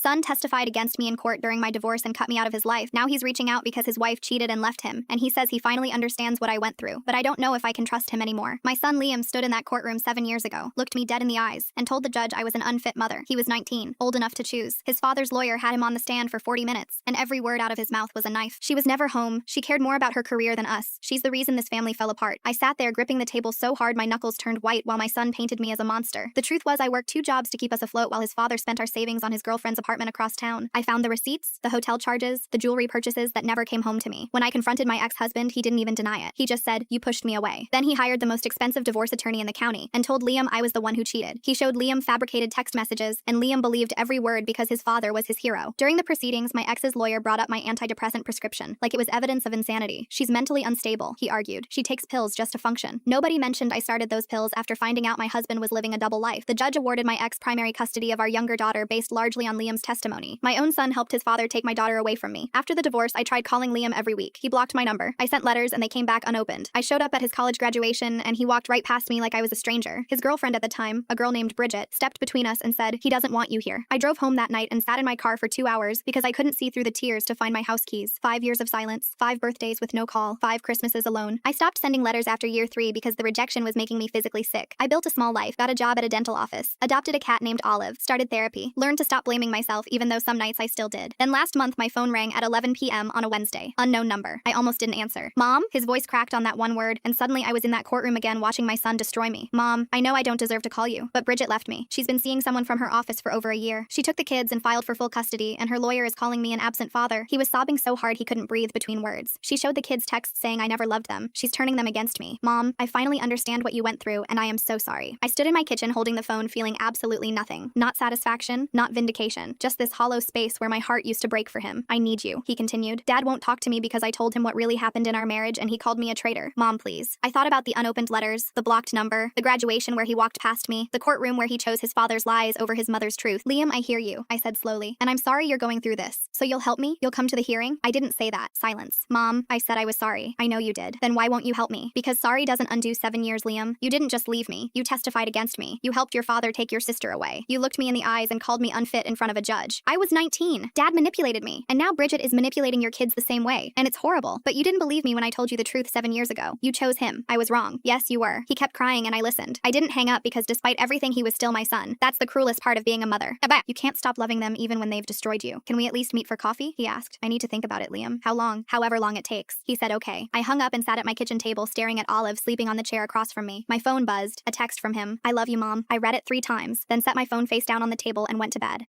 son testified against me in court during my divorce and cut me out of his life. Now he's reaching out because his wife cheated and left him, and he says he finally understands what I went through, but I don't know if I can trust him anymore. My son Liam stood in that courtroom 7 years ago, looked me dead in the eyes, and told the judge I was an unfit mother. He was 19, old enough to choose. His father's lawyer had him on the stand for 40 minutes, and every word out of his mouth was a knife. She was never home. She cared more about her career than us. She's the reason this family fell apart. I sat there gripping the table so hard my knuckles turned white while my son painted me as a monster. The truth was I worked 2 jobs to keep us afloat while his father spent our savings on his girlfriend's apartment across town. I found the receipts, the hotel charges, the jewelry purchases that never came home to me. When I confronted my ex-husband, he didn't even deny it. He just said, "You pushed me away." Then he hired the most expensive divorce attorney in the county and told Liam I was the one who cheated. He showed Liam fabricated text messages, and Liam believed every word because his father was his hero. During the proceedings, my ex's lawyer brought up my antidepressant prescription, like it was evidence of insanity. She's mentally unstable, he argued. She takes pills just to function. Nobody mentioned I started those pills after finding out my husband was living a double life. The judge awarded my ex primary custody of our younger daughter based largely on Liam's testimony. My own son helped his father take my daughter away from me. After the divorce, I tried calling Liam every week. He blocked my number. I sent letters and they came back unopened. I showed up at his college graduation and he walked right past me like I was a stranger. His girlfriend at the time, a girl named Bridget, stepped between us and said, "He doesn't want you here." I drove home that night and sat in my car for 2 hours because I couldn't see through the tears to find my house keys. 5 years of silence, 5 birthdays with no call, 5 Christmases alone. I stopped sending letters after year 3 because the rejection was making me physically sick. I built a small life, got a job at a dental office, adopted a cat named Olive, started therapy, learned to stop blaming myself even though some nights I still did. Then last month my phone rang at 11 p.m. on a Wednesday. Unknown number. I almost didn't answer. "Mom?" His voice cracked on that one word, and suddenly I was in that courtroom again watching my son destroy me. "Mom, I know I don't deserve to call you, but Bridget left me. She's been seeing someone from her office for over a year. She took the kids and filed for full custody, and her lawyer is calling me an absent father." He was sobbing so hard he couldn't breathe between words. "She showed the kids texts saying I never loved them. She's turning them against me. Mom, I finally understand what you went through, and I am so sorry." I stood in my kitchen holding the phone feeling absolutely nothing. Not satisfaction, not vindication, just this hollow space where my heart used to break for him. "I need you," he continued. "Dad won't talk to me because I told him what really happened in our marriage and he called me a traitor. Mom, please." I thought about the unopened letters, the blocked number, the graduation where he walked past me, the courtroom where he chose his father's lies over his mother's truth. "Liam, I hear you," I said slowly, "and I'm sorry you're going through this. So you'll help me? You'll come to the hearing?" I didn't say that. Silence. "Mom," I said I was sorry. "I know you did. Then why won't you help me?" "Because sorry doesn't undo 7 years, Liam. You didn't just leave me. You testified against me. You helped your father take your sister away. You looked me in the eyes and called me unfit in front of a judge. I was 19. Dad manipulated me. And now Bridget is manipulating your kids the same way. And it's horrible. But you didn't believe me when I told you the truth 7 years ago. You chose him. I was wrong. Yes, you were." He kept crying and I listened. I didn't hang up because despite everything he was still my son. That's the cruelest part of being a mother. You can't stop loving them even when they've destroyed you. "Can we at least meet for coffee?" he asked. "I need to think about it, Liam." "How long?" "However long it takes." He said okay. I hung up and sat at my kitchen table staring at Olive sleeping on the chair across from me. My phone buzzed. A text from him. "I love you, Mom." I read it 3 times, then set my phone face down on the table and went to bed.